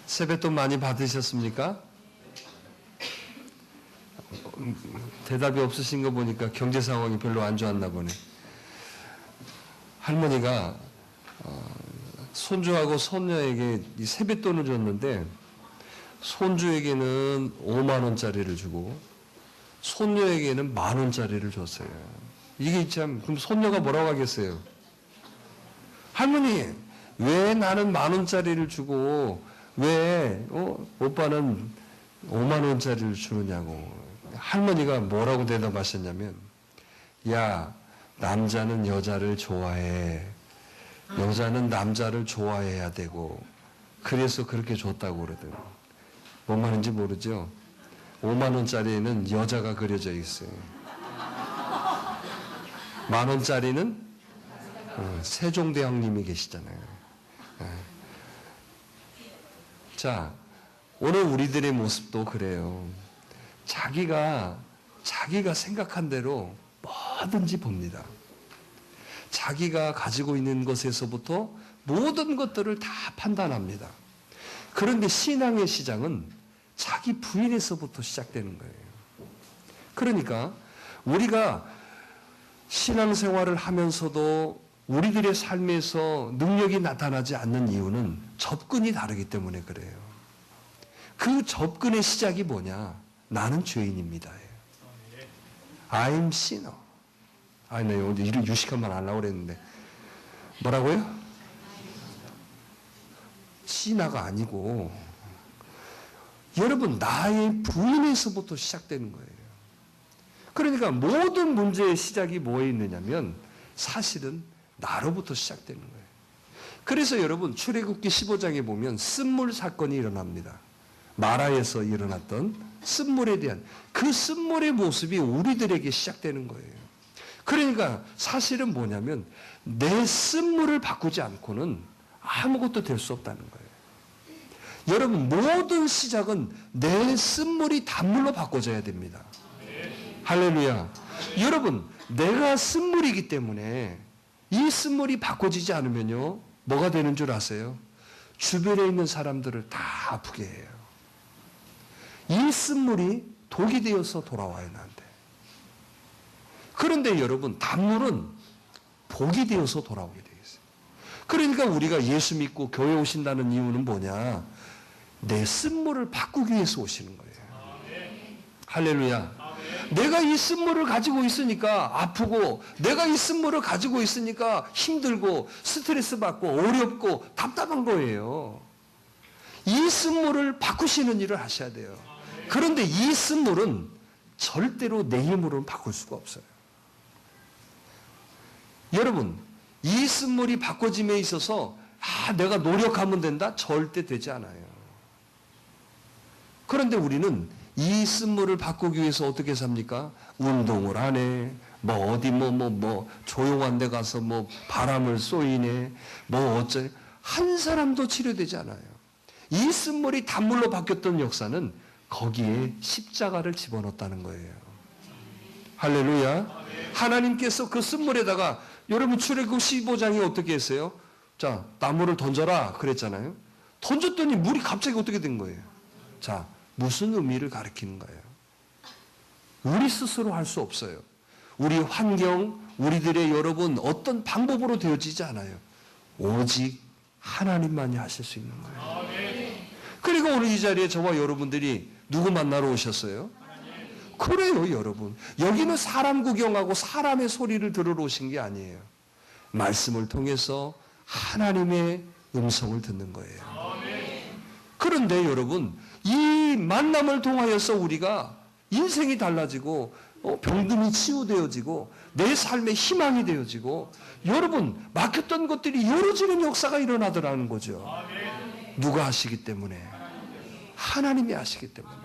세뱃돈 많이 받으셨습니까? 대답이 없으신 거 보니까 경제 상황이 별로 안 좋았나 보네. 할머니가 손주하고 손녀에게 이 세뱃돈을 줬는데 손주에게는 5만 원짜리를 주고 손녀에게는 1,000원짜리를 줬어요. 이게 참, 그럼 손녀가 뭐라고 하겠어요? 할머니, 왜 나는 10,000원짜리를 주고 왜 오빠는 5만 원짜리를 주느냐고. 할머니가 뭐라고 대답하셨냐면, 야, 남자는 여자를 좋아해. 여자는 남자를 좋아해야 되고, 그래서 그렇게 줬다고 그러더니. 뭔 말인지 모르죠? 5만 원짜리에는 여자가 그려져 있어요. 10,000원짜리는 세종대왕님이 계시잖아요. 자, 오늘 우리들의 모습도 그래요. 자기가 생각한 대로 뭐든지 봅니다. 자기가 가지고 있는 것에서부터 모든 것들을 다 판단합니다. 그런데 신앙의 시작은 자기 부인에서부터 시작되는 거예요. 그러니까 우리가 신앙생활을 하면서도 우리들의 삶에서 능력이 나타나지 않는 이유는 접근이 다르기 때문에 그래요. 그 접근의 시작이 뭐냐? 나는 죄인입니다. I'm sinner. 네, 오늘 이런 유식한 말 안 하려고 그랬는데. 뭐라고요? 신화가 아니고, 여러분, 나의 부인에서부터 시작되는 거예요. 그러니까 모든 문제의 시작이 뭐에 있느냐면, 사실은 나로부터 시작되는 거예요. 그래서 여러분, 출애굽기 15장에 보면 쓴물 사건이 일어납니다. 마라에서 일어났던 쓴물에 대한 그 쓴물의 모습이 우리들에게 시작되는 거예요. 그러니까 사실은 뭐냐면 내 쓴물을 바꾸지 않고는 아무것도 될 수 없다는 거예요. 여러분, 모든 시작은 내 쓴물이 단물로 바꿔져야 됩니다. 할렐루야. 여러분, 내가 쓴물이기 때문에 이 쓴물이 바꿔지지 않으면요, 뭐가 되는 줄 아세요? 주변에 있는 사람들을 다 아프게 해요. 이 쓴물이 독이 되어서 돌아와요, 나한테. 그런데 여러분, 단물은 복이 되어서 돌아오게 되어 있어요. 그러니까 우리가 예수 믿고 교회 오신다는 이유는 뭐냐? 내 쓴물을 바꾸기 위해서 오시는 거예요. 할렐루야. 내가 이 쓴물을 가지고 있으니까 아프고, 내가 이 쓴물을 가지고 있으니까 힘들고, 스트레스 받고, 어렵고, 답답한 거예요. 이 쓴물을 바꾸시는 일을 하셔야 돼요. 그런데 이 쓴물은 절대로 내 힘으로는 바꿀 수가 없어요. 여러분, 이 쓴물이 바꿔짐에 있어서 내가 노력하면 된다? 절대 되지 않아요. 그런데 우리는 이 쓴물을 바꾸기 위해서 어떻게 삽니까? 운동을 하네, 어디 조용한 데 가서 바람을 쏘이네, 어째, 한 사람도 치료되지 않아요. 이 쓴물이 단물로 바뀌었던 역사는 거기에 십자가를 집어넣었다는 거예요. 할렐루야. 하나님께서 그 쓴물에다가, 여러분 출애굽 15장이 어떻게 했어요? 자, 나무를 던져라 그랬잖아요. 던졌더니 물이 갑자기 어떻게 된 거예요? 자, 무슨 의미를 가리키는 거예요? 우리 스스로 할 수 없어요. 우리 환경, 우리들의 여러분 어떤 방법으로 되어지지 않아요. 오직 하나님만이 하실 수 있는 거예요. 그리고 오늘 이 자리에 저와 여러분들이 누구 만나러 오셨어요? 그래요, 여러분. 여기는 사람 구경하고 사람의 소리를 들으러 오신 게 아니에요. 말씀을 통해서 하나님의 음성을 듣는 거예요. 그런데 여러분, 이 만남을 통하여서 우리가 인생이 달라지고 병듦이 치유되어지고 내 삶의 희망이 되어지고 여러분, 막혔던 것들이 열어지는 역사가 일어나더라는 거죠. 누가 하시기 때문에? 하나님이 하시기 때문에.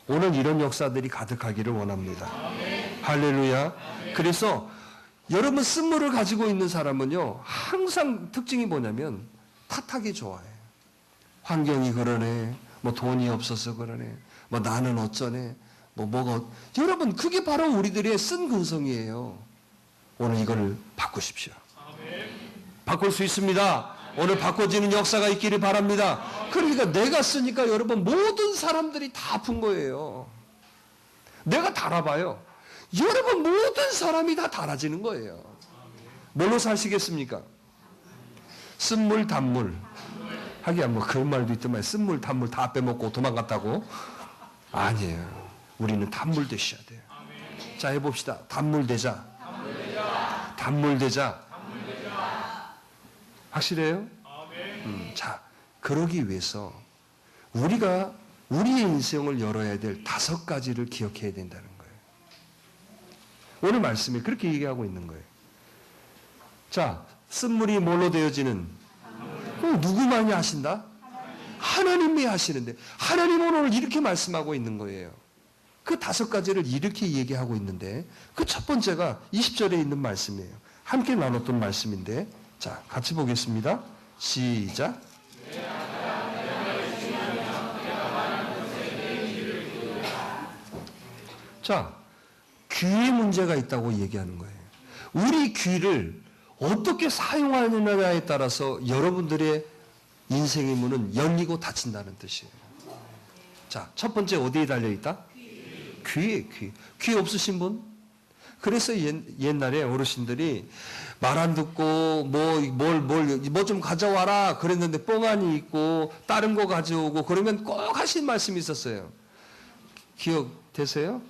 오늘 이런 역사들이 가득하기를 원합니다. 할렐루야. 그래서 여러분, 쓴물을 가지고 있는 사람은요, 항상 특징이 뭐냐면 탓하기 좋아해요. 환경이 그러네, 돈이 없어서 그러네, 나는 어쩌네, 여러분, 그게 바로 우리들의 쓴 근성이에요. 오늘 이걸 바꾸십시오. 바꿀 수 있습니다. 오늘 바꿔지는 역사가 있기를 바랍니다. 그러니까 내가 쓰니까 여러분 모든 사람들이 다 아픈 거예요. 내가 달아봐요. 여러분 모든 사람이 다 달아지는 거예요. 뭘로 사시겠습니까? 쓴물 단물. 하기야 뭐 그런 말도 있더만 쓴물 단물 다 빼먹고 도망갔다고. 아니에요. 우리는 단물 되셔야 돼요. 자, 해봅시다. 단물 되자. 단물 되자. 확실해요? 자, 그러기 위해서 우리가 우리의 인생을 열어야 될 5가지를 기억해야 된다는 거예요. 오늘 말씀에 그렇게 얘기하고 있는 거예요. 자, 쓴물이 뭘로 되어지는? 누구만이 하신다? 하나님이 하시는데 하나님은 오늘 이렇게 말씀하고 있는 거예요. 그 5가지를 이렇게 얘기하고 있는데 그 첫 번째가 20절에 있는 말씀이에요. 함께 나눴던 말씀인데 자, 같이 보겠습니다. 시작. 자, 귀에 문제가 있다고 얘기하는 거예요. 우리 귀를 어떻게 사용하느냐에 따라서 여러분들의 인생의 문은 열리고 닫힌다는 뜻이에요. 자, 첫 번째 어디에 달려있다? 귀에, 귀 없으신 분? 그래서 옛날에 어르신들이 말 안 듣고 뭐 좀 가져와라 그랬는데 뻥안이 있고 다른 거 가져오고 그러면 꼭 하신 말씀이 있었어요. 기억되세요?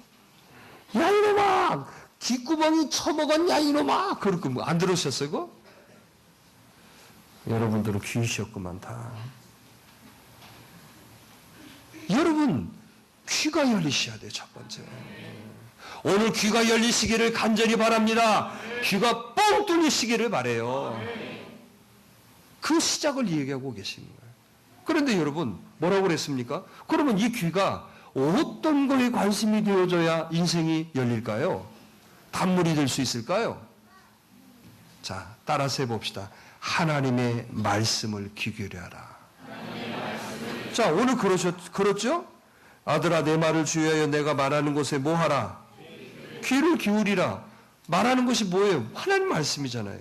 야 이놈아! 귓구멍이 처먹었냐 이놈아! 그렇게 안 들으셨어요 그거? 여러분들은 귀이셨구만 다. 여러분 귀가 열리셔야 돼요. 첫 번째. 오늘 귀가 열리시기를 간절히 바랍니다. 귀가 뻥 뚫리시기를 바라요. 그 시작을 얘기하고 계시는 거예요. 그런데 여러분 뭐라고 그랬습니까? 그러면 이 귀가 어떤 거에 관심이 되어져야 인생이 열릴까요? 단물이 될 수 있을까요? 자, 따라서 해봅시다. 하나님의 말씀을 귀 기울여라. 자, 오늘 그렇죠? 아들아 내 말을 주의하여 내가 말하는 곳에 뭐 하라? 귀를 기울이라. 말하는 것이 뭐예요? 하나님 말씀이잖아요.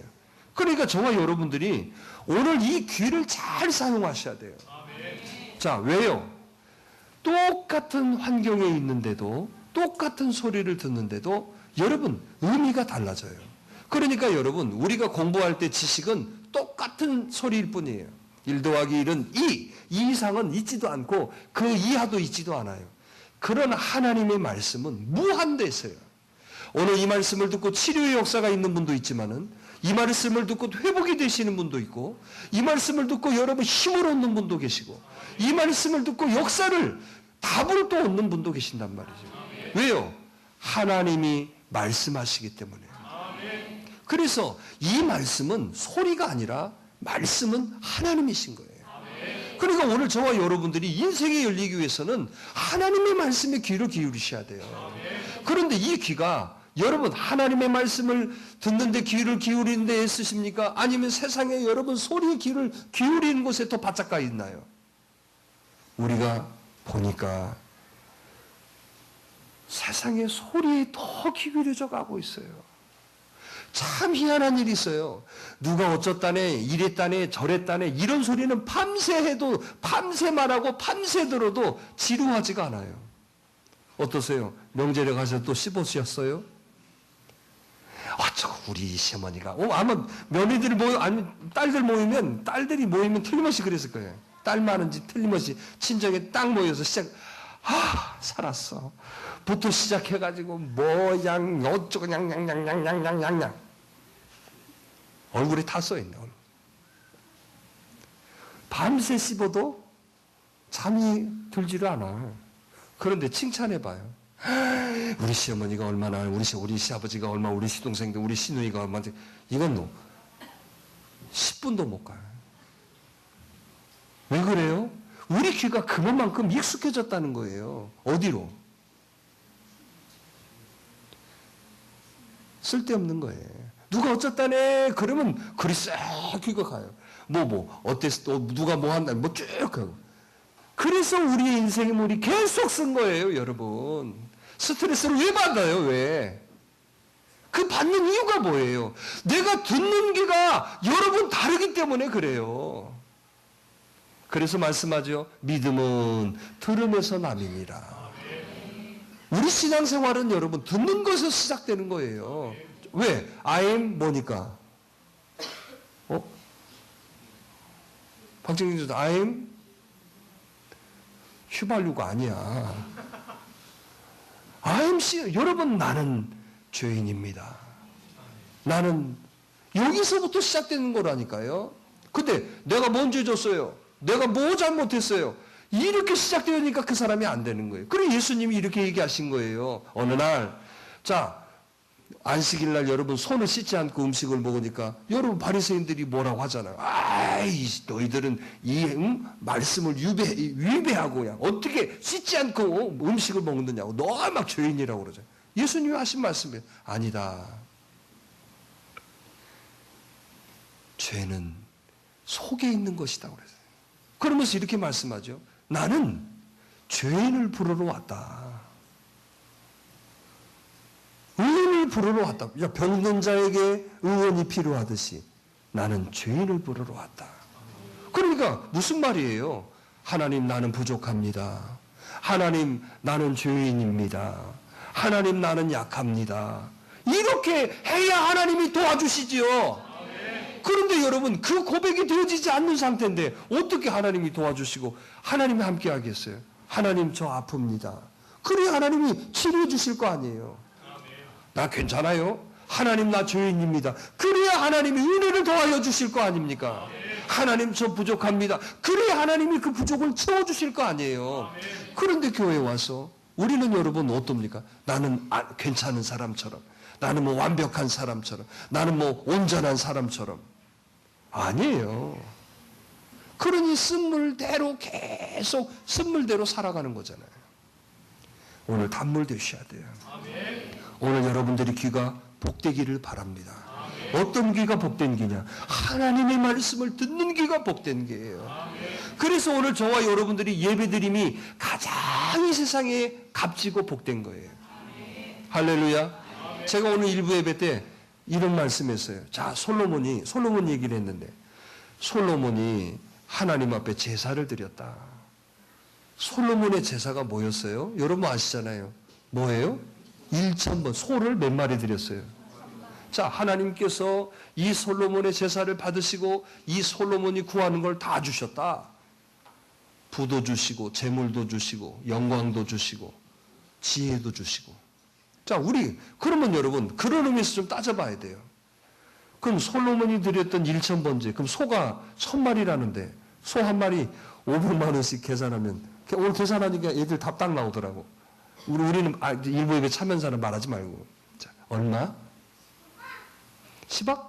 그러니까 저와 여러분들이 오늘 이 귀를 잘 사용하셔야 돼요. 자, 왜요? 똑같은 환경에 있는데도 똑같은 소리를 듣는데도 여러분 의미가 달라져요. 그러니까 여러분 우리가 공부할 때 지식은 똑같은 소리일 뿐이에요. 1 더하기 1은 2 이상은 있지도 않고 그 이하도 있지도 않아요. 그런 하나님의 말씀은 무한대세요. 오늘 이 말씀을 듣고 치료의 역사가 있는 분도 있지만은 이 말씀을 듣고 회복이 되시는 분도 있고 이 말씀을 듣고 여러분 힘을 얻는 분도 계시고 이 말씀을 듣고 역사를 답을 또 얻는 분도 계신단 말이죠. 왜요? 하나님이 말씀하시기 때문에요. 그래서 이 말씀은 소리가 아니라 말씀은 하나님이신 거예요. 그러니까 오늘 저와 여러분들이 인생이 열리기 위해서는 하나님의 말씀에 귀를 기울이셔야 돼요. 그런데 이 귀가 여러분 하나님의 말씀을 듣는데 귀를 기울이는 데 애쓰십니까? 아니면 세상에 여러분 소리에 귀를 기울이는 곳에 더 바짝 가 있나요? 우리가 보니까 세상의 소리에 더 기울여져 가고 있어요. 참 희한한 일이 있어요. 누가 어쩌다네, 이랬다네, 저랬다네 이런 소리는 밤새 해도 밤새 말하고 밤새 들어도 지루하지가 않아요. 어떠세요? 명절에 가서 또 씹어주셨어요? 저 우리 시어머니가 아마 며느리들 아니 딸들 모이면 딸들이 모이면 틀림없이 그랬을 거예요. 딸 많은지 틀림없이 친정에 딱 모여서 살았어. 부터 시작해가지고 뭐양 어쩌고 냥냥냥냥냥냥냥 얼굴에 다 써있네. 밤새 씹어도 잠이 들지를 않아. 그런데 칭찬해봐요. 우리 시어머니가 얼마나 우리 시아버지가 얼마나 우리 시동생들 우리 시누이가 얼마나 이건 10분도 못 가요. 왜 그래요? 우리 귀가 그만큼 익숙해졌다는 거예요. 어디로? 쓸데없는 거예요. 누가 어쨌다네 그러면 그리 싹 귀가 가요. 어땠어? 또 누가 뭐 한다 쭉 하고. 그래서 우리의 인생의 물이 계속 쓴 거예요, 여러분. 스트레스를 왜 받아요? 왜? 그 받는 이유가 뭐예요? 내가 듣는 귀가 여러분 다르기 때문에 그래요. 그래서 말씀하죠. 믿음은 들음에서 남이니라. 우리 신앙생활은 여러분 듣는 것에서 시작되는 거예요. 왜? I'm 뭐니까? 박정희 교수, I'm 휘발유가 아니야. I'm 여러분 나는 죄인입니다. 나는 여기서부터 시작되는 거라니까요. 근데 내가 뭔 죄 졌어요? 내가 뭐 잘못했어요? 이렇게 시작되니까 그 사람이 안 되는 거예요. 그래 예수님이 이렇게 얘기하신 거예요. 어느 날, 자 안식일 날 여러분 손을 씻지 않고 음식을 먹으니까 여러분 바리새인들이 뭐라고 하잖아요. 아이 너희들은 이 말씀을 위배하고 그냥 어떻게 씻지 않고 음식을 먹느냐고 너 막 죄인이라고 그러죠. 예수님이 하신 말씀이에요. 아니다. 죄는 속에 있는 것이다 그랬어요. 그러면서 이렇게 말씀하죠. 나는 죄인을 부르러 왔다. 의인을 부르러 왔다. 병든 자에게 의원이 필요하듯이 나는 죄인을 부르러 왔다. 그러니까 무슨 말이에요? 하나님 나는 부족합니다. 하나님 나는 죄인입니다. 하나님 나는 약합니다. 이렇게 해야 하나님이 도와주시지요. 그런데 여러분 그 고백이 되어지지 않는 상태인데 어떻게 하나님이 도와주시고 하나님이 함께 하겠어요? 하나님 저 아픕니다. 그래야 하나님이 치료해 주실 거 아니에요. 나 괜찮아요? 하나님 나 죄인입니다. 그래야 하나님이 은혜를 더하여 주실 거 아닙니까? 하나님 저 부족합니다. 그래야 하나님이 그 부족을 채워주실 거 아니에요. 그런데 교회에 와서 우리는 여러분 어떻습니까? 나는 괜찮은 사람처럼, 나는 뭐 완벽한 사람처럼, 나는 뭐 온전한 사람처럼. 아니에요. 그러니 쓴물대로 계속 쓴물대로 살아가는 거잖아요. 오늘 단물 되셔야 돼요. 오늘 여러분들이 귀가 복되기를 바랍니다. 어떤 귀가 복된 귀냐? 하나님의 말씀을 듣는 귀가 복된 귀예요. 그래서 오늘 저와 여러분들이 예배드림이 가장 이 세상에 값지고 복된 거예요. 할렐루야. 제가 오늘 일부 예배 때 이런 말씀했어요. 자, 솔로몬 얘기를 했는데 솔로몬이 하나님 앞에 제사를 드렸다. 솔로몬의 제사가 뭐였어요? 여러분 아시잖아요. 뭐예요? 1,000번 소를 몇 마리 드렸어요. 자, 하나님께서 이 솔로몬의 제사를 받으시고 이 솔로몬이 구하는 걸 다 주셨다. 부도 주시고 재물도 주시고 영광도 주시고 지혜도 주시고. 자, 우리 그러면 여러분 그런 의미에서 좀 따져봐야 돼요. 그럼 솔로몬이 드렸던 1,000번째 그럼 소가 1,000마리라는데 소 한 마리 500만 원씩 계산하면 오늘 계산하니까 애들 답 딱 나오더라고. 우리는 일부 예배 참여자는 말하지 말고. 자, 얼마? 10억?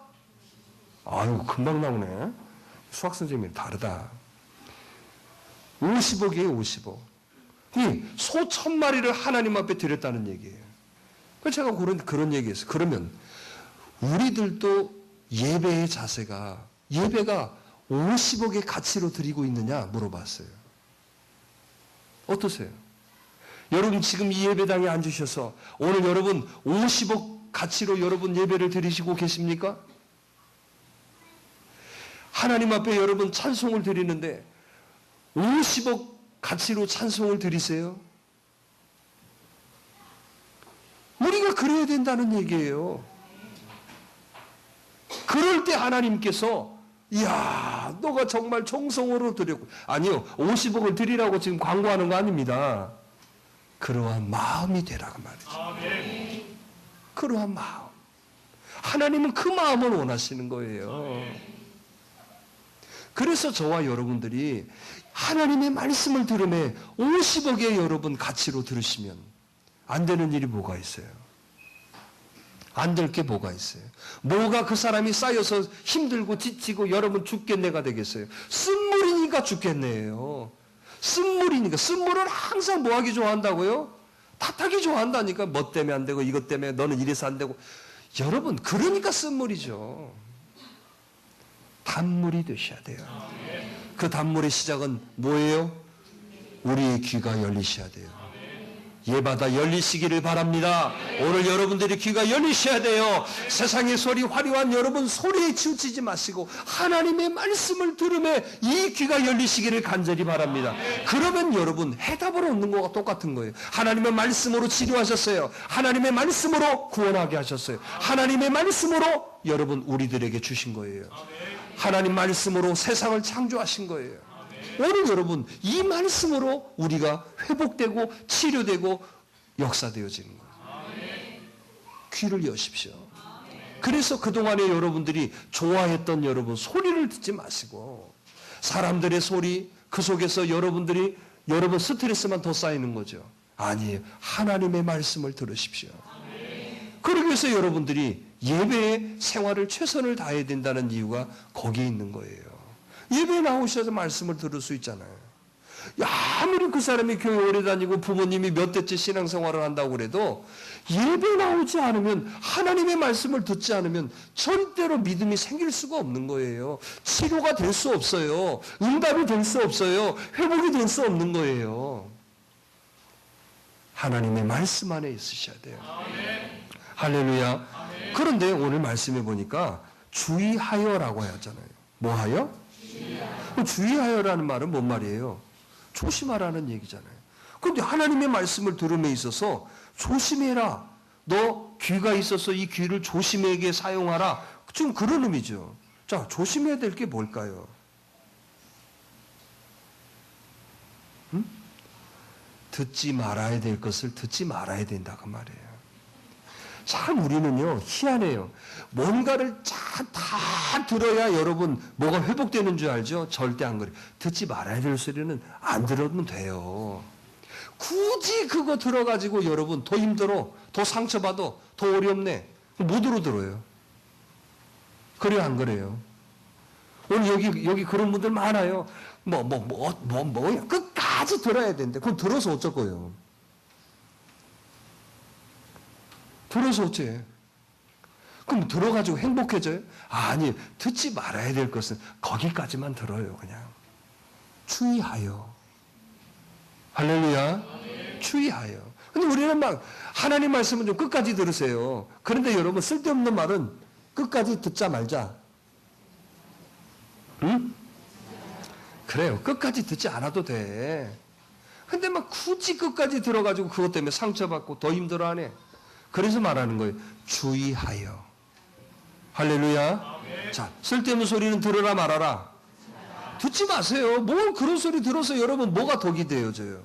아유 금방 나오네. 수학 선생님이 다르다. 50억이에요 50억. 소 1,000마리를 하나님 앞에 드렸다는 얘기예요. 그래서 제가 그런 얘기했어요. 그러면 우리들도 예배의 자세가 예배가 50억의 가치로 드리고 있느냐 물어봤어요. 어떠세요? 여러분 지금 이 예배당에 앉으셔서 오늘 여러분 50억 가치로 여러분 예배를 드리시고 계십니까? 하나님 앞에 여러분 찬송을 드리는데 50억 가치로 찬송을 드리세요? 우리가 그래야 된다는 얘기예요. 그럴 때 하나님께서 이야 너가 정말 정성으로 드렸고 아니요 50억을 드리라고 지금 광고하는 거 아닙니다. 그러한 마음이 되라고 말이죠. 아멘. 그러한 마음. 하나님은 그 마음을 원하시는 거예요. 아멘. 그래서 저와 여러분들이 하나님의 말씀을 들음에 50억의 여러분 가치로 들으시면 안 되는 일이 뭐가 있어요? 안 될 게 뭐가 있어요? 뭐가 그 사람이 쌓여서 힘들고 지치고 여러분 죽겠네가 되겠어요? 쓴물이니까 죽겠네요. 쓴물이니까. 쓴물은 항상 뭐 하기 좋아한다고요? 탓하기 좋아한다니까. 뭐 때문에 안 되고 이것 때문에 너는 이래서 안 되고. 여러분 그러니까 쓴물이죠. 단물이 되셔야 돼요. 그 단물의 시작은 뭐예요? 우리의 귀가 열리셔야 돼요. 예마다 열리시기를 바랍니다. 오늘 여러분들이 귀가 열리셔야 돼요. 세상의 소리, 화려한 여러분 소리에 치우치지 마시고 하나님의 말씀을 들음에 이 귀가 열리시기를 간절히 바랍니다. 그러면 여러분 해답을 얻는 것과 똑같은 거예요. 하나님의 말씀으로 치료하셨어요. 하나님의 말씀으로 구원하게 하셨어요. 하나님의 말씀으로 여러분 우리들에게 주신 거예요. 하나님 말씀으로 세상을 창조하신 거예요. 오늘 여러분 이 말씀으로 우리가 회복되고 치료되고 역사되어지는 거예요. 귀를 여십시오. 그래서 그동안에 여러분들이 좋아했던 여러분 소리를 듣지 마시고 사람들의 소리 그 속에서 여러분 스트레스만 더 쌓이는 거죠. 아니에요. 하나님의 말씀을 들으십시오. 그러기 위해서 여러분들이 예배의 생활을 최선을 다해야 된다는 이유가 거기에 있는 거예요. 예배에 나오셔서 말씀을 들을 수 있잖아요. 아무리 그 사람이 교회 오래 다니고 부모님이 몇 대째 신앙생활을 한다고 그래도 예배 나오지 않으면 하나님의 말씀을 듣지 않으면 절대로 믿음이 생길 수가 없는 거예요. 치료가 될 수 없어요. 응답이 될 수 없어요. 회복이 될 수 없는 거예요. 하나님의 말씀 안에 있으셔야 돼요. 할렐루야. 그런데 오늘 말씀해 보니까 주의하여라고 하잖아요. 뭐하여? 주의하여라는 말은 뭔 말이에요? 조심하라는 얘기잖아요. 그런데 하나님의 말씀을 들음에 있어서 조심해라. 너 귀가 있어서 이 귀를 조심하게 사용하라. 지금 그런 의미죠. 자, 조심해야 될 게 뭘까요? 듣지 말아야 될 것을 듣지 말아야 된다 그 말이에요. 참 우리는요 희한해요. 뭔가를 다 들어야 여러분 뭐가 회복되는 줄 알죠? 절대 안 그래요. 듣지 말아야 될 소리는 안 들으면 돼요. 굳이 그거 들어가지고 여러분 더 힘들어, 더 상처받아, 더 어렵네. 뭐로 들어요? 그래요 안 그래요? 오늘 여기 그런 분들 많아요. 끝까지 들어야 되는데 그럼 들어서 어쩔 거예요? 들어서 어째? 그럼 들어가지고 행복해져요? 아니, 듣지 말아야 될 것은 거기까지만 들어요, 그냥. 주의하여. 할렐루야. 주의하여. 근데 우리는 막 하나님 말씀은 좀 끝까지 들으세요. 그런데 여러분 쓸데없는 말은 끝까지 듣자 말자. 응? 그래요. 끝까지 듣지 않아도 돼. 근데 막 굳이 끝까지 들어가지고 그것 때문에 상처받고 더 힘들어하네. 그래서 말하는 거예요. 주의하여. 할렐루야. 자, 쓸데없는 소리는 들으라 말아라. 듣지 마세요. 뭘 그런 소리 들어서 여러분 뭐가 덕이 되어져요.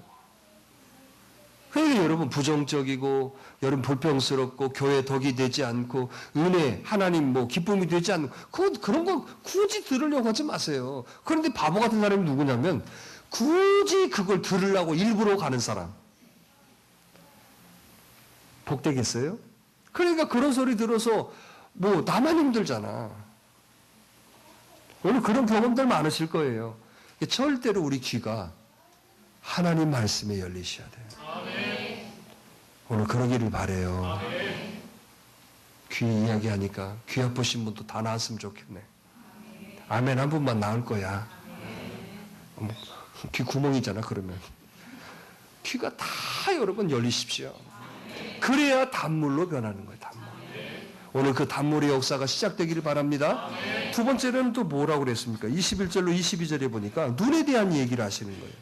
그러니까 여러분 부정적이고 여러분 불평스럽고 교회 덕이 되지 않고 은혜 하나님 기쁨이 되지 않고 그런 거 굳이 들으려고 하지 마세요. 그런데 바보 같은 사람이 누구냐면 굳이 그걸 들으려고 일부러 가는 사람. 복되겠어요? 그러니까 그런 소리 들어서 나만 힘들잖아. 오늘 그런 경험들 많으실 거예요. 절대로 우리 귀가 하나님 말씀에 열리셔야 돼요. 아멘. 오늘 그러기를 바라요. 귀 이야기하니까 귀 아프신 분도 다 나았으면 좋겠네. 아멘 한 분만 나을 거야. 귀 구멍이잖아 그러면. 귀가 다 여러분 열리십시오. 그래야 단물로 변하는 거예요. 단물. 오늘 그 단물의 역사가 시작되기를 바랍니다. 두 번째로는 또 뭐라고 그랬습니까? 21절로 22절에 보니까 눈에 대한 얘기를 하시는 거예요.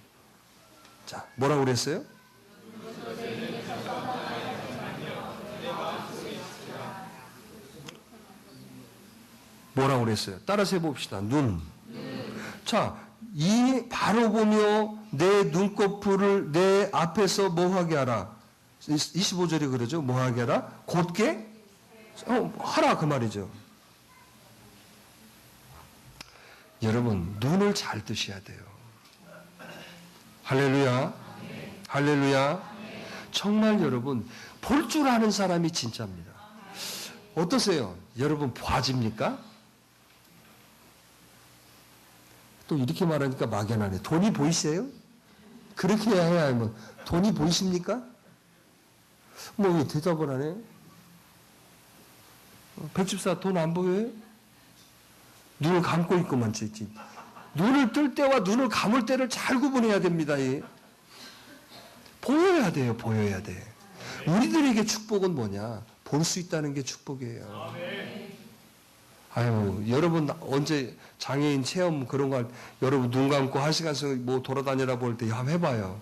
자, 뭐라고 그랬어요? 뭐라고 그랬어요? 따라서 해봅시다. 눈. 자, 이 바로 보며 내 눈꺼풀을 내 앞에서 뭐하게 하라. 25절에 그러죠. 뭐하게 하라? 곧게 하라 그 말이죠. 여러분 눈을 잘 뜨셔야 돼요. 할렐루야. 할렐루야. 정말 여러분 볼 줄 아는 사람이 진짜입니다. 어떠세요? 여러분 봐집니까? 또 이렇게 말하니까 막연하네. 돈이 보이세요? 그렇게 해야 하면 돈이 보이십니까? 왜 대답을 안 해? 백집사 돈 안 보여요? 눈을 감고 있고만 있지. 눈을 뜰 때와 눈을 감을 때를 잘 구분해야 됩니다. 보여야 돼요. 보여야 돼. 우리들에게 축복은 뭐냐? 볼 수 있다는 게 축복이에요. 아유, 여러분 언제 장애인 체험 그런 거 여러분 눈 감고 1시간씩 뭐 돌아다니라 볼 때 한번 해봐요.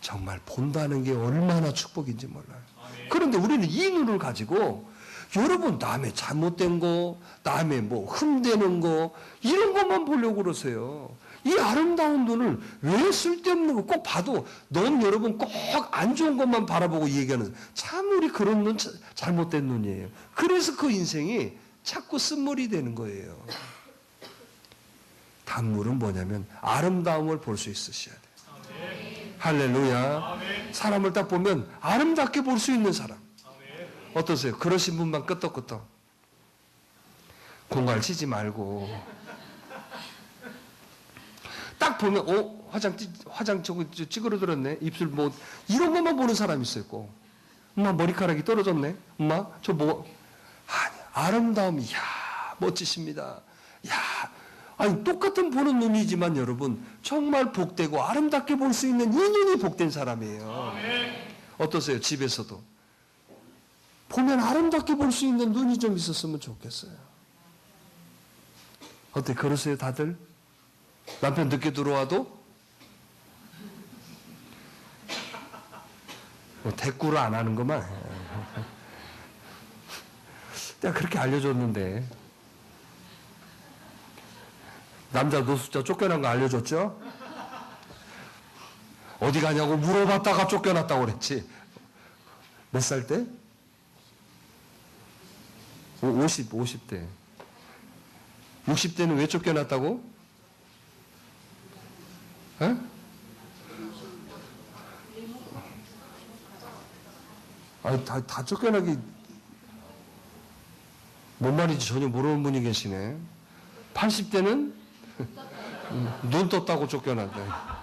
정말 본다는 게 얼마나 축복인지 몰라요. 그런데 우리는 이 눈을 가지고 여러분 남의 잘못된 거, 남의 뭐 흠되는 거 이런 것만 보려고 그러세요. 이 아름다운 눈을 왜 쓸데없는 거 꼭 봐도 넌 여러분 꼭 안 좋은 것만 바라보고 얘기하는 참 우리 그런 눈 잘못된 눈이에요. 그래서 그 인생이 자꾸 쓴물이 되는 거예요. 단물은 뭐냐면 아름다움을 볼 수 있으셔야 돼요. 할렐루야. 사람을 딱 보면 아름답게 볼 수 있는 사람. 어떠세요? 그러신 분만 끄떡끄떡. 공갈 치지 말고. 딱 보면, 화장 저거 찌그러들었네. 입술 뭐, 이런 것만 보는 사람이 있어요. 꼭. 엄마, 머리카락이 떨어졌네. 엄마, 저 뭐, 아름다움이, 멋지십니다. 아니, 똑같은 보는 눈이지만 여러분, 정말 복되고 아름답게 볼 수 있는 이 눈이 복된 사람이에요. 어떠세요? 집에서도. 보면 아름답게 볼 수 있는 눈이 좀 있었으면 좋겠어요. 어때? 그러세요, 다들? 남편 늦게 들어와도? 뭐 대꾸를 안 하는 것만. 내가 그렇게 알려줬는데. 남자 노숙자 쫓겨난 거 알려줬죠? 어디 가냐고 물어봤다가 쫓겨났다고 그랬지. 몇 살 때? 50대. 60대는 왜 쫓겨났다고? 에? 아니, 다 쫓겨나기, 뭔 말인지 전혀 모르는 분이 계시네. 80대는 눈 떴다고 쫓겨난다.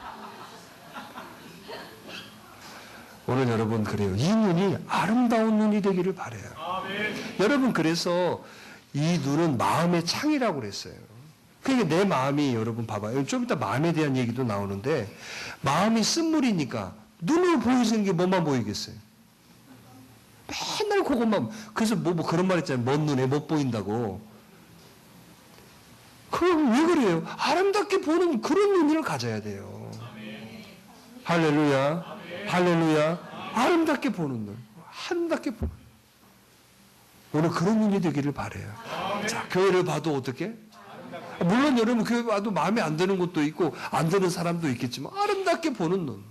오늘 여러분 그래요. 이 눈이 아름다운 눈이 되기를 바라요. 여러분 그래서 이 눈은 마음의 창이라고 그랬어요. 그러니까 내 마음이 여러분 봐봐요. 좀 이따 마음에 대한 얘기도 나오는데 마음이 쓴물이니까 눈으로 보여지는 게 뭐만 보이겠어요? 맨날 그것만. 그래서 뭐 그런 말 있잖아요. 먼 눈에 못 보인다고. 그럼 왜 그래요? 아름답게 보는 그런 눈을 가져야 돼요. 할렐루야. 할렐루야. 아름답게 보는 눈. 아름답게 보는 눈. 오늘 그런 눈이 되기를 바라요. 자, 교회를 봐도 어떻게? 물론 여러분 교회 봐도 마음에 안 드는 것도 있고 안 드는 사람도 있겠지만 아름답게 보는 눈.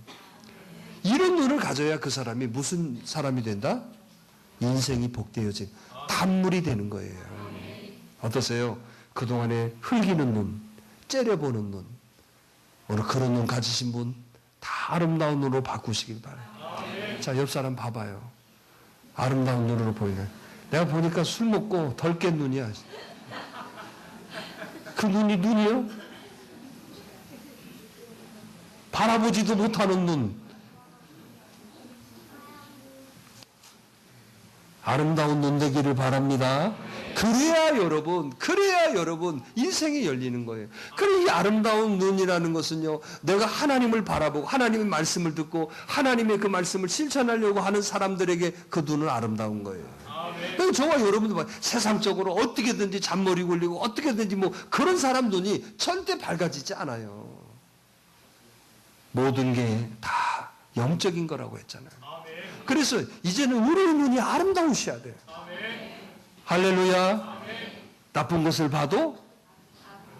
이런 눈을 가져야 그 사람이 무슨 사람이 된다? 인생이 복되어진 단물이 되는 거예요. 어떠세요? 그동안에 흘기는 눈, 째려보는 눈. 오늘 그런 눈 가지신 분 다 아름다운 눈으로 바꾸시길 바라요. 자, 옆 사람 봐봐요. 아름다운 눈으로 보이네. 내가 보니까 술 먹고 덜 깬 눈이야. 그 눈이 눈이요? 바라보지도 못하는 눈. 아름다운 눈 되기를 바랍니다. 그래야 여러분 인생이 열리는 거예요. 그래 이 아름다운 눈이라는 것은요, 내가 하나님을 바라보고 하나님의 말씀을 듣고 하나님의 그 말씀을 실천하려고 하는 사람들에게 그 눈은 아름다운 거예요. 그래서 저와 여러분도 봐, 세상적으로 어떻게든지 잔머리 굴리고 어떻게든지 뭐 그런 사람 눈이 절대 밝아지지 않아요. 모든 게 다 영적인 거라고 했잖아요. 그래서 이제는 우리의 눈이 아름다우셔야 돼요. 할렐루야. 나쁜 것을 봐도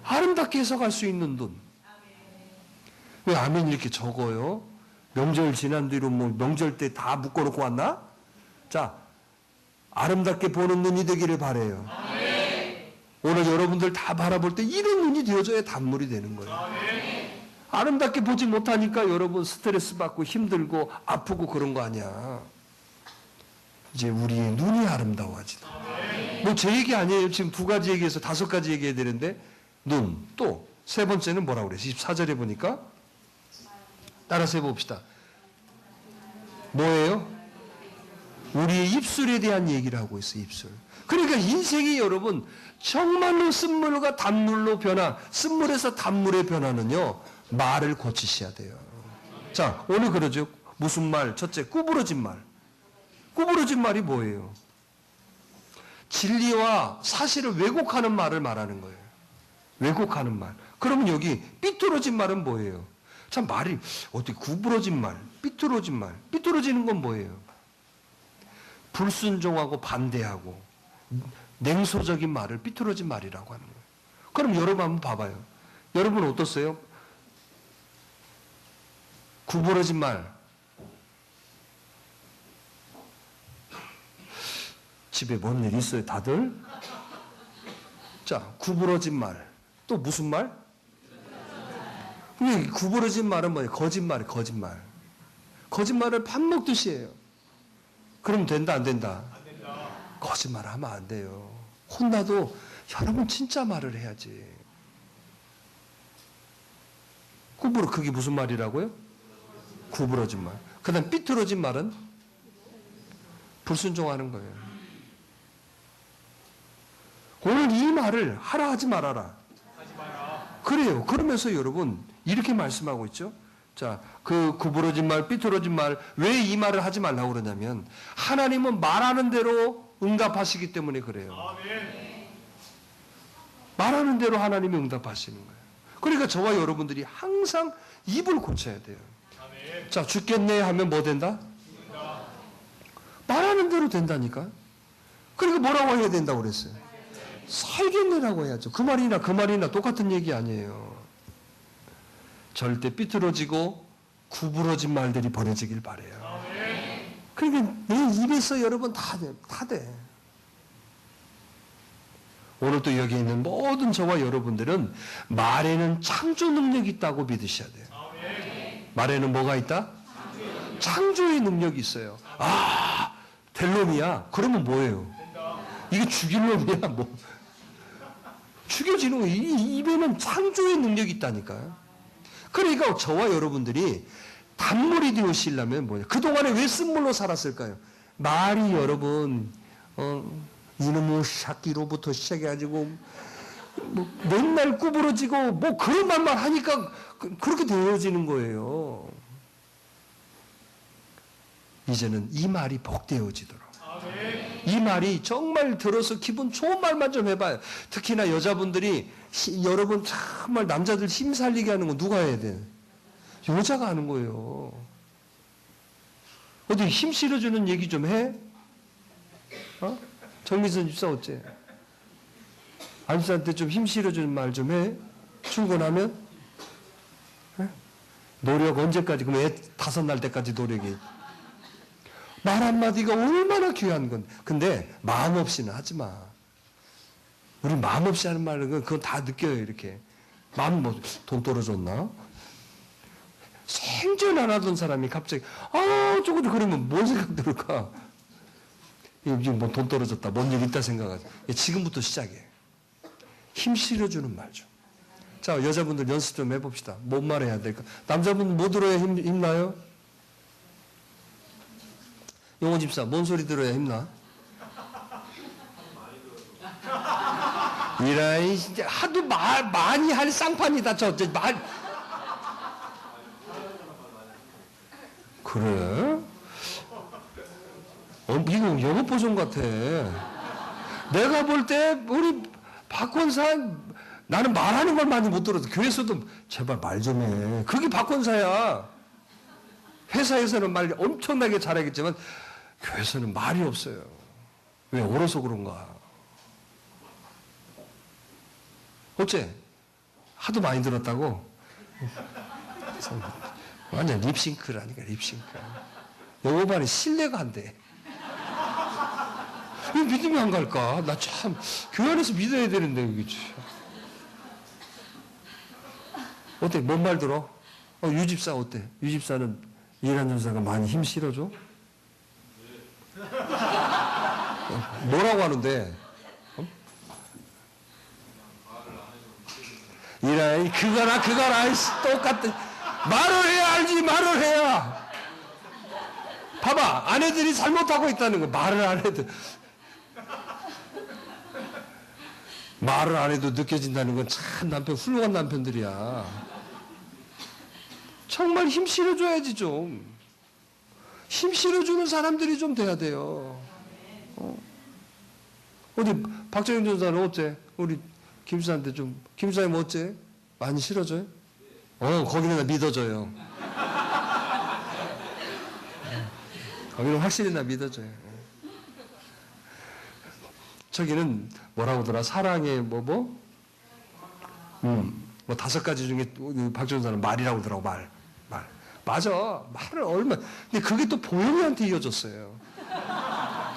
아름답게 해석할 수 있는 눈. 왜 아멘 이렇게 적어요? 명절 지난 뒤로 뭐 명절 때 다 묶어놓고 왔나? 자, 아름답게 보는 눈이 되기를 바라요. 오늘 여러분들 다 바라볼 때 이런 눈이 되어져야 단물이 되는 거예요. 아름답게 보지 못하니까 여러분 스트레스 받고 힘들고 아프고 그런 거 아니야. 이제 우리의 눈이 아름다워지다. 뭐 제 얘기 아니에요. 지금 2가지 얘기해서 5가지 얘기해야 되는데 눈, 또 세 번째는 뭐라고 그래요? 24절에 보니까 따라서 해봅시다. 뭐예요? 우리의 입술에 대한 얘기를 하고 있어요. 입술. 그러니까 인생이 여러분 정말로 쓴물과 단물로 변화, 쓴물에서 단물의 변화는요, 말을 고치셔야 돼요. 자, 오늘 그러죠. 무슨 말? 첫째, 구부러진 말. 구부러진 말이 뭐예요? 진리와 사실을 왜곡하는 말을 말하는 거예요. 왜곡하는 말. 그러면 여기 삐뚤어진 말은 뭐예요? 참 말이 어떻게 구부러진 말, 삐뚤어진 말. 삐뚤어지는 건 뭐예요? 불순종하고 반대하고 냉소적인 말을 삐뚤어진 말이라고 하는 거예요. 그럼 여러분 한번 봐봐요. 여러분 어떻어요? 구부러진 말. 집에 뭔 일 있어요, 다들? 자, 구부러진 말. 또 무슨 말? 구부러진 말은 뭐예요? 거짓말이에요, 거짓말. 거짓말을 밥 먹듯이 해요. 그럼 된다, 안 된다? 안 된다. 거짓말 하면 안 돼요. 혼나도 여러분 진짜 말을 해야지. 그게 무슨 말이라고요? 구부러진 말. 그 다음 삐뚤어진 말은? 불순종하는 거예요. 오늘 이 말을 하라 하지 말아라. 하지 마라. 그래요. 그러면서 여러분 이렇게 말씀하고 있죠. 자, 그 구부러진 말, 삐뚤어진 말, 왜 이 말을 하지 말라고 그러냐면 하나님은 말하는 대로 응답하시기 때문에 그래요. 아멘. 말하는 대로 하나님이 응답하시는 거예요. 그러니까 저와 여러분들이 항상 입을 고쳐야 돼요. 아멘. 자, 죽겠네 하면 뭐 된다? 죽는다. 말하는 대로 된다니까. 그러니까 뭐라고 해야 된다고 그랬어요? 살겠네라고 해야죠. 그 말이나 똑같은 얘기 아니에요. 절대 삐뚤어지고 구부러진 말들이 버려지길 바래요. 아멘. 그러니까 내 입에서 여러분 다 돼. 오늘 또 여기 있는 모든 저와 여러분들은 말에는 창조 능력이 있다고 믿으셔야 돼요. 아멘. 말에는 뭐가 있다? 창조의 능력이 있어요. 아, 될 놈이야. 그러면 뭐예요? 된다. 이게 죽일 놈이야. 뭐 죽여지는 거예요. 이 입에는 창조의 능력이 있다니까요. 그러니까 저와 여러분들이 단물이 되시려면 뭐냐? 그동안에 왜 쓴물로 살았을까요? 말이 여러분 이놈의 샤끼로부터 시작해가지고 뭐 맨날 구부러지고 뭐 그런 말만 하니까 그렇게 되어지는 거예요. 이제는 이 말이 복되어지도록. 아멘. 이 말이 정말 들어서 기분 좋은 말만 좀 해봐요. 특히나 여자분들이 여러분 정말 남자들 힘 살리게 하는 거 누가 해야 돼? 여자가 하는 거예요. 어디 힘 실어주는 얘기 좀 해? 어? 정미선 집사 어째? 안집사한테 좀 힘 실어주는 말 좀 해? 출근하면? 에? 노력 언제까지? 그럼 애 5 날 때까지 노력이. 말 한마디가 얼마나 귀한 건데. 근데 마음 없이는 하지 마. 우리 마음 없이 하는 말은 그건 다 느껴요, 이렇게. 마음 뭐, 돈 떨어졌나? 생전 안 하던 사람이 갑자기, 저거도 그러면 뭔 생각 들을까? 지금 뭐 돈 떨어졌다, 뭔 일 있다 생각하지. 지금부터 시작해. 힘 실어주는 말 좀. 자, 여자분들 연습 좀 해봅시다. 뭔 말 해야 될까? 남자분 뭐 들어야 힘나요? 용호 집사, 뭔 소리 들어야 힘나? 이라이, 진짜 하도 많이 할 쌍판이다, 말. 그래? 이거 영업 보존 같아. 내가 볼 때, 우리 박권사, 나는 말하는 걸 많이 못 들어서, 교회에서도 제발 말 좀 해. 그게 박권사야. 회사에서는 말 엄청나게 잘하겠지만, 교회에서는 말이 없어요. 왜? 얼어서 그런가? 어째? 하도 많이 들었다고? 완전 립싱크라니까, 립싱크. 영어반이 신뢰가 안 돼. 왜 믿음이 안 갈까? 나 참, 교회 안에서 믿어야 되는데, 이게 참. 어때? 뭔 말 들어? 유집사 어때? 유집사는 이란 전사가 많이 힘 실어줘? 뭐라고 하는데? 이라, 그거나, 똑같아. 말을 해야 알지, 말을 해야. 봐봐, 아내들이 잘못하고 있다는 거, 말을 안 해도. 말을 안 해도 느껴진다는 건 참 훌륭한 남편들이야. 정말 힘 실어줘야지, 좀. 힘 실어주는 사람들이 좀 돼야 돼요. 어디 박정현 전사는 어째? 우리 김수사한테 좀 김수사님 어째? 많이 실어줘요? 거기는 나 믿어줘요. 거기는 확실히 나 믿어줘요. 저기는 뭐라고 하더라? 사랑의 뭐 5가지 중에 박정현 전사는 말이라고 하더라고. 말. 맞아. 말을 얼마. 근데 그게 또 보영이한테 이어졌어요.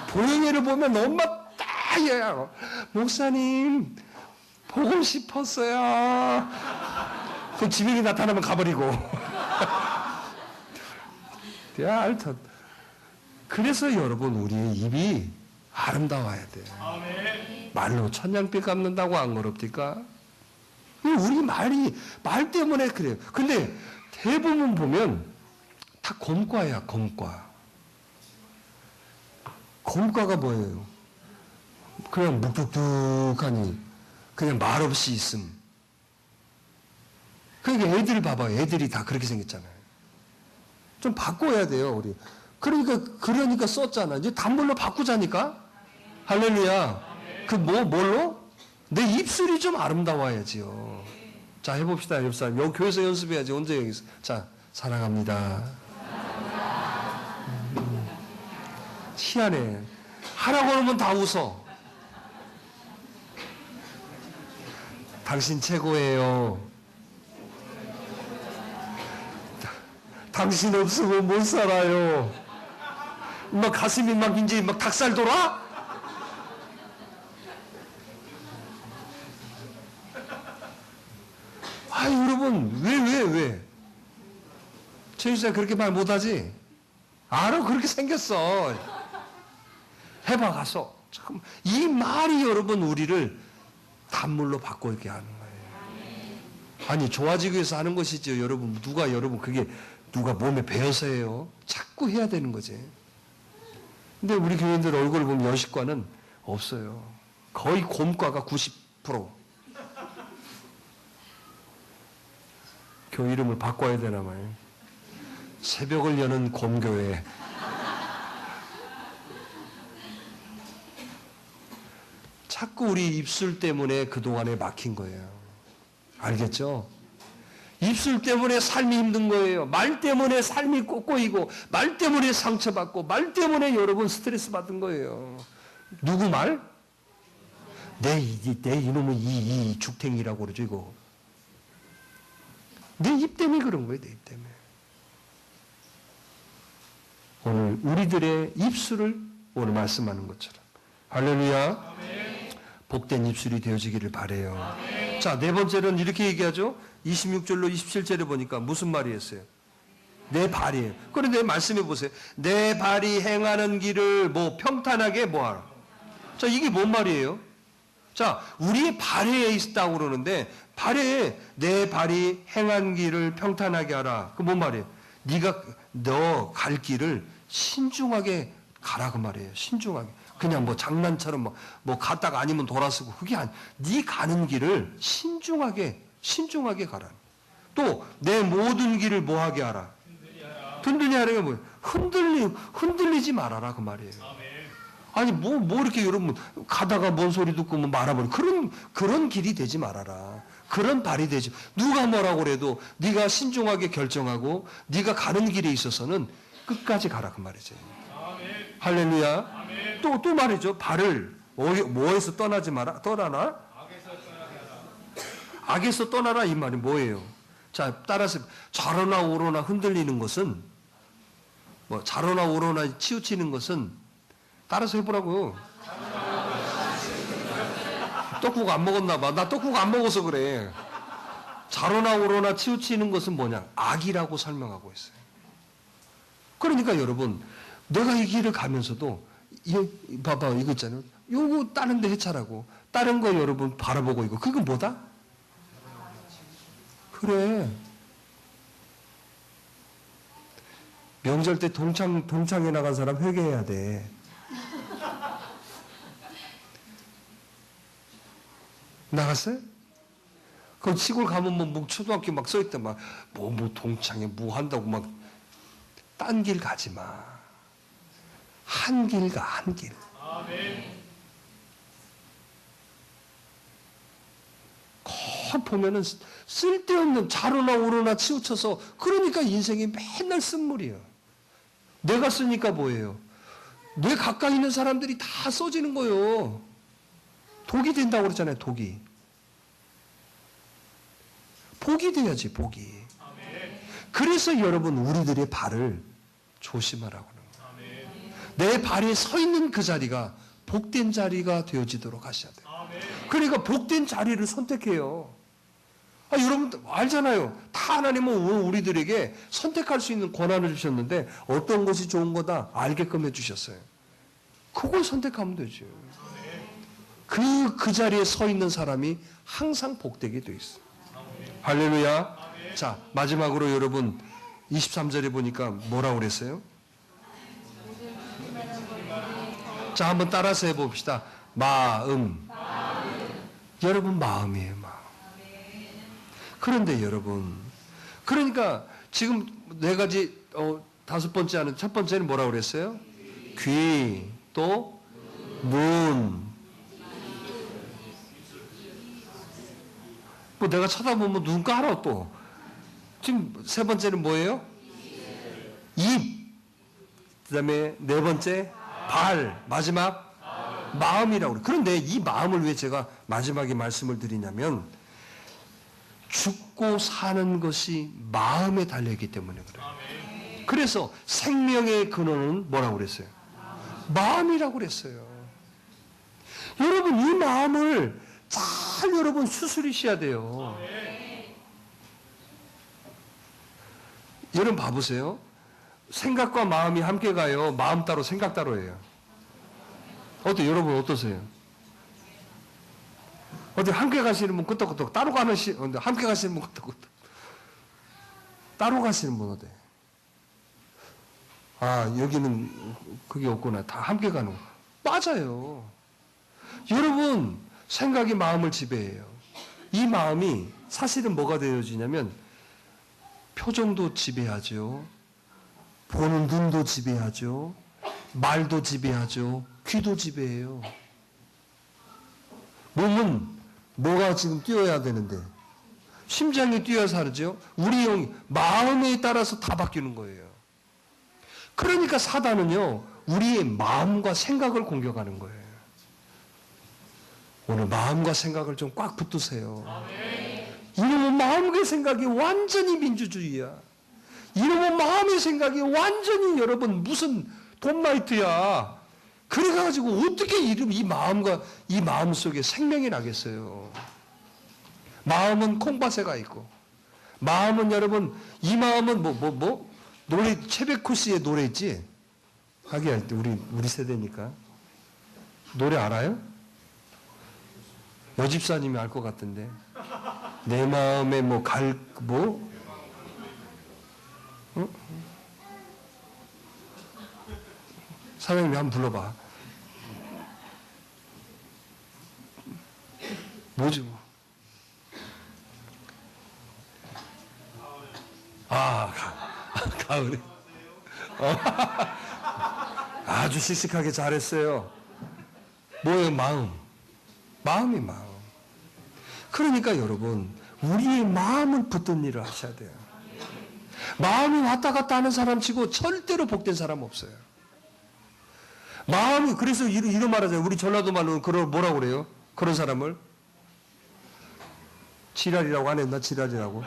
보영이를 보면 엄마 딱 얘기하고 목사님 보고 싶었어요. 그 지명이 나타나면 가버리고. 야, 알턴. 그래서 여러분 우리의 입이 아름다워야 돼. 말로 천냥빛 갚는다고 안 어렵니까? 우리 말 때문에 그래요. 근데 대부분 보면 다 곰과야, 곰과. 곰과가 뭐예요? 그냥 묵뚝뚝하니 그냥 말없이 있음. 그러니까 애들 봐봐요. 애들이 다 그렇게 생겼잖아요. 좀 바꿔야 돼요, 우리. 그러니까 썼잖아. 이제 단물로 바꾸자니까. 할렐루야. 뭘로? 내 입술이 좀 아름다워야지요. 자, 해봅시다, 옆사람. 여기 교회에서 연습해야지. 언제 여기서. 자, 사랑합니다. 희한해. 하라고 하면 다 웃어. 당신 최고예요. 당신 없으면 못 살아요. 막 가슴이 막 이제 막 닭살 돌아? 여러분, 왜? 최유수가 그렇게 말 못하지? 알아, 그렇게 생겼어. 해봐, 가서. 참, 이 말이 여러분, 우리를 단물로 바꾸게 하는 거예요. 아니, 좋아지기 위해서 하는 것이죠, 여러분. 그게 누가 몸에 배어서 해요? 자꾸 해야 되는 거지. 근데 우리 교인들 얼굴 보면 여식과는 없어요. 거의 곰과가 90%. 교회 이름을 바꿔야 되나 봐요. 새벽을 여는 곰교회. 자꾸 우리 입술 때문에 그동안에 막힌 거예요. 알겠죠? 입술 때문에 삶이 힘든 거예요. 말 때문에 삶이 꼬이고, 말 때문에 상처받고, 말 때문에 여러분 스트레스 받은 거예요. 누구 말? 내 이놈은 이 죽탱이라고 그러죠, 이거. 내 입 때문에 그런 거예요, 내 입 때문에. 오늘 우리들의 입술을 오늘 말씀하는 것처럼. 할렐루야. 복된 입술이 되어지기를 바래요. 자, 네 번째는 이렇게 얘기하죠. 26절로 27절에 보니까 무슨 말이 했어요? 내 발이에요. 그런데 말씀해 보세요. 내 발이 행하는 길을 평탄하게 뭐하라. 자, 이게 뭔 말이에요? 자, 우리의 발에 있다고 그러는데 발에 내 발이 행한 길을 평탄하게 하라. 그 뭔 말이에요? 너 갈 길을 신중하게 가라 그 말이에요. 신중하게. 그냥 장난처럼 갔다가 아니면 돌아서고 그게 네 가는 길을 신중하게 가라. 또 내 모든 길을 뭐하게 하라. 든든히 하는 게 뭐예요? 흔들리지 말아라 그 말이에요. 아니 이렇게 여러분 가다가 뭔 소리 듣고 말아버려. 그런 길이 되지 말아라. 그런 발이 되지. 누가 뭐라고 그래도 네가 신중하게 결정하고 네가 가는 길에 있어서는 끝까지 가라 그 말이죠. 할렐루야. 또 말이죠. 발을 뭐에서 떠나지 마라. 떠나라. 악에서 떠나라 이 말이 뭐예요? 자, 따라서 좌로나 우로나 흔들리는 것은 좌로나 우로나 치우치는 것은 따라서 해보라고요. 떡국 안 먹었나 봐. 나 떡국 안 먹어서 그래. 좌로나 우로나 치우치는 것은 뭐냐? 악이라고 설명하고 있어요. 그러니까 여러분, 내가 이 길을 가면서도 봐봐 이거 있잖아요. 요거 다른 데 해차라고. 다른 거 여러분 바라보고 이거. 그건 뭐다? 그래. 명절 때 동창회 나간 사람 회개해야 돼. 나갔어요? 그 시골 가면 초등학교 막 써있다 동창회 한다고 딴 길 가지 마. 한 길 가, 한 길. 아멘. 거 보면은 쓸데없는 좌로나 우로나 치우쳐서 그러니까 인생이 맨날 쓴물이에요. 내가 쓰니까 뭐예요? 뇌 가까이 있는 사람들이 다 써지는 거예요. 독이 된다고 그랬잖아요, 독이. 복이 돼야지, 복이. 그래서 여러분, 우리들의 발을 조심하라고 하는 거예요. 내 발이 서 있는 그 자리가 복된 자리가 되어지도록 하셔야 돼요. 그러니까 복된 자리를 선택해요. 여러분 알잖아요. 다 하나님은 우리들에게 선택할 수 있는 권한을 주셨는데 어떤 것이 좋은 거다 알게끔 해주셨어요. 그걸 선택하면 되죠. 그 자리에 서 있는 사람이 항상 복되게 돼 있어요. 할렐루야. 자, 마지막으로 여러분 23절에 보니까 뭐라고 그랬어요? 자, 한번 따라서 해봅시다. 마음. 여러분 마음이에요, 마음. 그런데 여러분, 그러니까 지금 네 가지, 다섯 번째 하는 첫 번째는 뭐라고 그랬어요? 귀, 또 눈. 뭐 내가 쳐다보면 눈 깔아 또. 지금 세 번째는 뭐예요? 입. 그다음에 네 번째 발. 마지막 마음이라고 그래요. 그런데 이 마음을 왜 제가 마지막에 말씀을 드리냐면 죽고 사는 것이 마음에 달려있기 때문에 그래요. 그래서 생명의 근원은 뭐라고 그랬어요? 마음이라고 그랬어요. 여러분 이 마음을 잘 여러분 수술이셔야 돼요. 여러분 봐보세요. 생각과 마음이 함께 가요. 마음 따로 생각 따로예요. 여러분 어떠세요? 어디 함께 가시는 분 끄떡끄떡, 따로 가는 함께 가시는 분 끄떡끄떡. 따로 가시는 분 어때? 여기는 그게 없구나. 다 함께 가는 거. 맞아요. 여러분 생각이 마음을 지배해요. 이 마음이 사실은 뭐가 되어지냐면 표정도 지배하죠. 보는 눈도 지배하죠. 말도 지배하죠. 귀도 지배해요. 몸은 뭐가 지금 뛰어야 되는데 심장이 뛰어야 살죠. 우리 영이 마음에 따라서 다 바뀌는 거예요. 그러니까 사단은요 우리의 마음과 생각을 공격하는 거예요. 오늘 마음과 생각을 좀 꽉 붙드세요. 이놈의 마음과 생각이 완전히 민주주의야. 이놈의 마음의 생각이 완전히 여러분 무슨 돈마이트야. 그래가지고 어떻게 이 마음과 이 마음 속에 생명이 나겠어요. 마음은 콩밭에가 있고 마음은 여러분 이 마음은 노래 채베코 씨의 노래 있지? 하기야 우리 세대니까 노래 알아요? 여집사님이 알 것 같은데 내 마음에 어? 사장님이 한번 불러봐. 뭐지? 가을에. 아주 씩씩하게 잘했어요. 뭐예요? 마음이 마음. 그러니까 여러분, 우리의 마음을 붙든 일을 하셔야 돼요. 마음이 왔다 갔다 하는 사람 치고 절대로 복된 사람 없어요. 마음이, 그래서 이런 말 하잖아요. 우리 전라도 말로는 뭐라고 그래요? 그런 사람을? 지랄이라고 안 했나? 지랄이라고.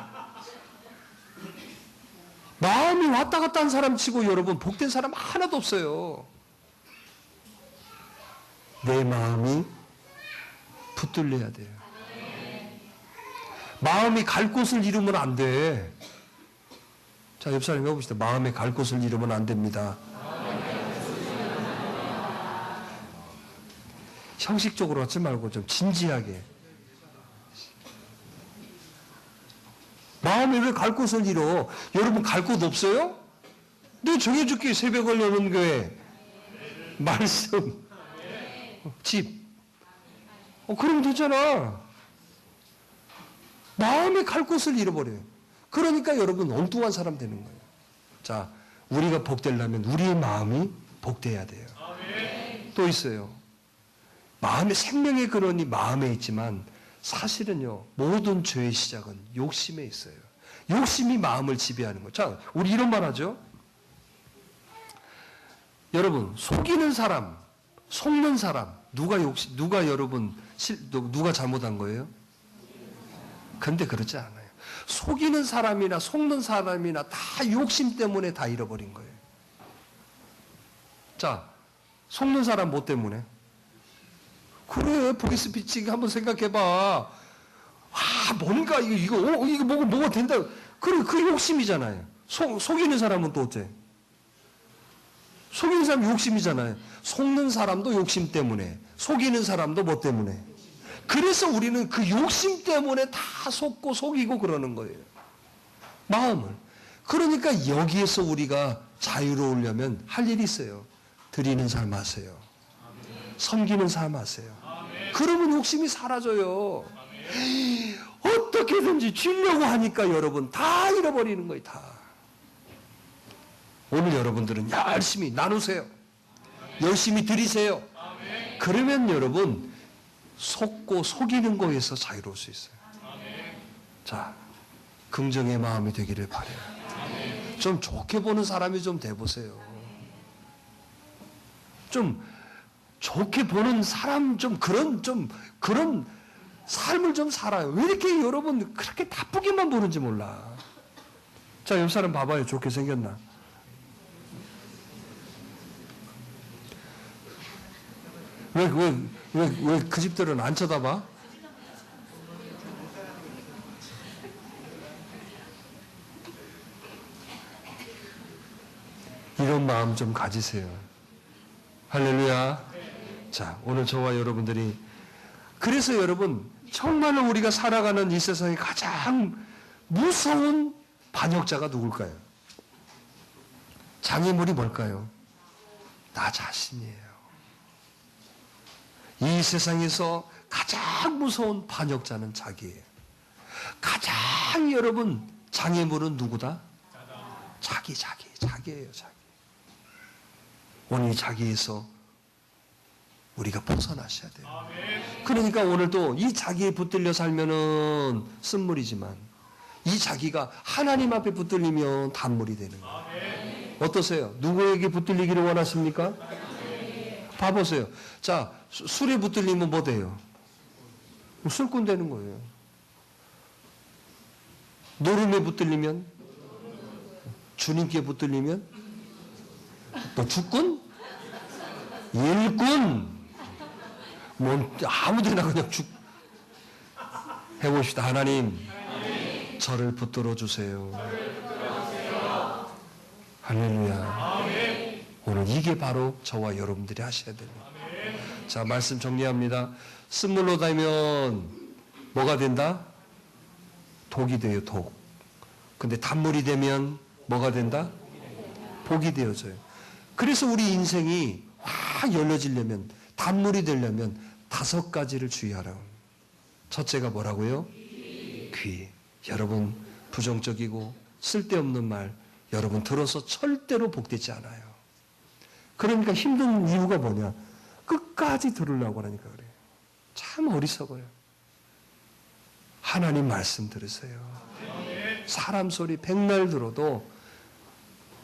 마음이 왔다 갔다 하는 사람 치고 여러분, 복된 사람 하나도 없어요. 내 마음이 붙들려야 돼요. 마음이 갈 곳을 잃으면 안 돼. 자, 옆 사람 해봅시다. 마음에 갈 곳을 잃으면 안 됩니다. 형식적으로 하지 말고 좀 진지하게. 마음에 왜 갈 곳을 잃어? 여러분 갈 곳 없어요? 내 정해줄게. 새벽을 여는 교회. 말씀. 집. 그러면 되잖아. 마음에 갈 곳을 잃어버려요. 그러니까 여러분 엉뚱한 사람 되는 거예요. 자, 우리가 복되려면 우리의 마음이 복돼야 돼요. 또 있어요. 마음의 생명의 근원이 마음에 있지만 사실은요, 모든 죄의 시작은 욕심에 있어요. 욕심이 마음을 지배하는 거죠. 자, 우리 이런 말 하죠. 여러분, 속이는 사람, 속는 사람, 누가 여러분, 누가 잘못한 거예요? 근데 그렇지 않아요. 속이는 사람이나 속는 사람이나 다 욕심 때문에 다 잃어버린 거예요. 자, 속는 사람 뭐 때문에? 그래, 보이스피칭 한번 생각해봐. 뭔가, 이거 뭐가 된다. 그래, 그 욕심이잖아요. 속이는 사람은 또 어째? 속이는 사람 욕심이잖아요. 속는 사람도 욕심 때문에, 속이는 사람도 뭐 때문에. 그래서 우리는 그 욕심 때문에 다 속고 속이고 그러는 거예요. 마음을. 그러니까 여기에서 우리가 자유로우려면 할 일이 있어요. 드리는 삶 하세요. 섬기는 삶 하세요. 그러면 욕심이 사라져요. 어떻게든지 주려고 하니까 여러분 다 잃어버리는 거예요. 다. 오늘 여러분들은 열심히 나누세요. 열심히 드리세요. 그러면 여러분 속고 속이는 거에서 자유로울 수 있어요. 자, 긍정의 마음이 되기를 바라요. 좀 좋게 보는 사람이 좀 돼보세요. 좀 좋게 보는 사람 좀 그런 삶을 좀 살아요. 왜 이렇게 여러분 그렇게 나쁘게만 보는지 몰라. 자, 옆 사람 봐봐요. 좋게 생겼나? 왜 그 집들은 안 쳐다봐? 이런 마음 좀 가지세요. 할렐루야. 자, 오늘 저와 여러분들이 그래서 여러분 정말로 우리가 살아가는 이 세상에 가장 무서운 반역자가 누굴까요? 장애물이 뭘까요? 나 자신이에요. 이 세상에서 가장 무서운 반역자는 자기예요. 가장 여러분 장애물은 누구다? 자기예요, 자기. 오늘 이 자기에서 우리가 벗어나셔야 돼요. 그러니까 오늘도 이 자기에 붙들려 살면은 쓴물이지만 이 자기가 하나님 앞에 붙들리면 단물이 되는 거예요. 어떠세요? 누구에게 붙들리기를 원하십니까? 봐보세요. 자, 술에 붙들리면 뭐 돼요? 술꾼 되는 거예요. 노름에 붙들리면? 주님께 붙들리면? 또 죽군? 일꾼? 뭐 아무데나 그냥 해봅시다. 하나님, 저를 붙들어 주세요. 할렐루야. 오늘 이게 바로 저와 여러분들이 하셔야 됩니다. 자, 말씀 정리합니다. 쓴물로 닿으면 뭐가 된다? 독이 돼요, 독. 근데 단물이 되면 뭐가 된다? 복이 되어져요. 그래서 우리 인생이 확 열려지려면, 단물이 되려면 5가지를 주의하라고. 첫째가 뭐라고요? 귀. 여러분 부정적이고 쓸데없는 말 여러분 들어서 절대로 복되지 않아요. 그러니까 힘든 이유가 뭐냐? 끝까지 들으려고 하니까 그래요. 참 어리석어요. 하나님 말씀 들으세요. 사람 소리 백날 들어도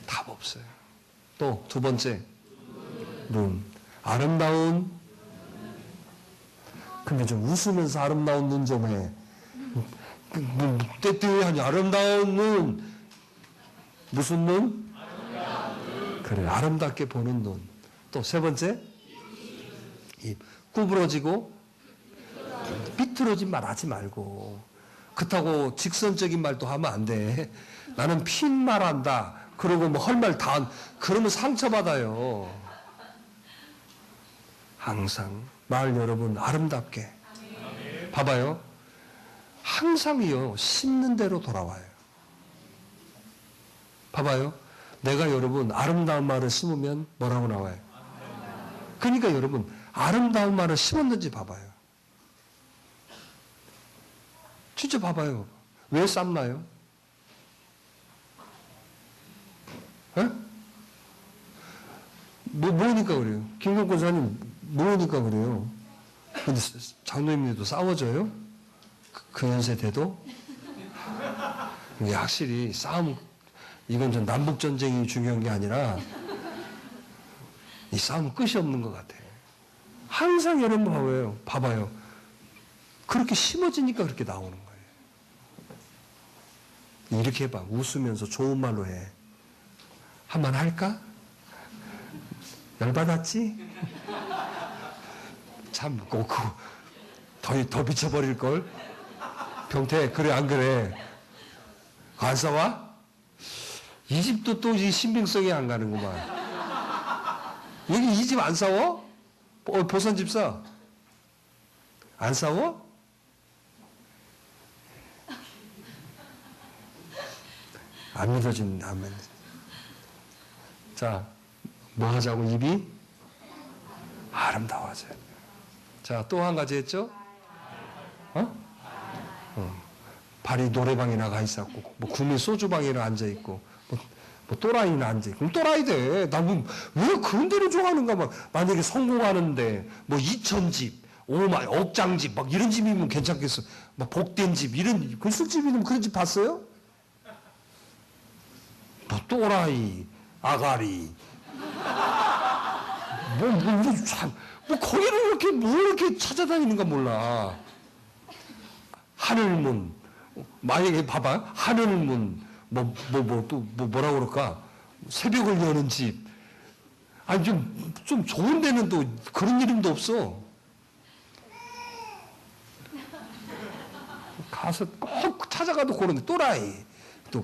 답 없어요. 또 2번째, 눈. 아름다운, 근데 좀 웃으면서 아름다운 눈 좀 해. 떼떼하니 아름다운 눈. 무슨 눈? 그래, 아름답게 보는 눈. 또 3번째, 입. 구부러지고 비틀어진 말 하지 말고 그렇다고 직선적인 말도 하면 안 돼. 나는 핀 말한다. 그러고 뭐 할 말 다 그러면 상처받아요. 항상 말 여러분 아름답게. 봐봐요. 항상이요. 심는 대로 돌아와요. 봐봐요. 내가 여러분 아름다운 말을 심으면 뭐라고 나와요? 그러니까 여러분 아름다운 말을 심었는지 봐봐요. 진짜 봐봐요. 왜 쌈나요? 에? 뭐니까 그래요? 김경권 사님, 뭐니까 그래요? 근데 장로님들도 싸워져요? 그 연세 돼도? 이게 확실히 싸움, 이건 전 남북전쟁이 중요한 게 아니라 이 싸움은 끝이 없는 것 같아요. 항상 여러분 봐봐요. 그렇게 심어지니까 그렇게 나오는 거예요. 이렇게 해봐. 웃으면서 좋은 말로 해. 한번 할까? 열받았지? 참, 더 미쳐버릴걸? 병태, 그래, 안 그래? 안 싸워? 이 집도 또 이 신빙성이 안 가는구만. 여기 이 집 안 싸워? 보선 집사. 안 싸워? 안 믿어진다. 자, 뭐 하자고 입이? 아름다워져요. 자, 또 한 가지 했죠? 발이 노래방에 나가 있었고, 뭐 구미 소주방에 앉아있고, 뭐 또라이나 앉아있고, 그럼 또라이 돼. 왜 그런 데를 좋아하는가? 막, 만약에 성공하는데, 뭐 2,000집, 억장집, 막 이런 집이면 괜찮겠어. 막 복된 집, 이런, 그 술집이면 그런 집 봤어요? 뭐 또라이, 아가리, 거기를 이렇게, 이렇게 찾아다니는가 몰라. 하늘문, 만약에 봐봐. 하늘문, 뭐라 그럴까? 새벽을 여는 집. 아니, 좀 좋은 데는 또 그런 이름도 없어. 가서 꼭 찾아가도 그런데, 또라이. 또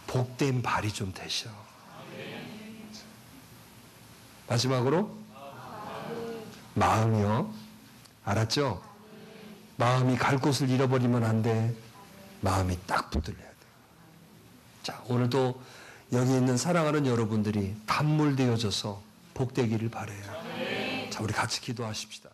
복된 발이 좀 되셔. 마지막으로 마음이요. 알았죠? 마음이 갈 곳을 잃어버리면 안 돼. 마음이 딱 붙들려야 돼. 자, 오늘도 여기 있는 사랑하는 여러분들이 단물되어져서 복되기를 바라요. 자, 우리 같이 기도하십시다.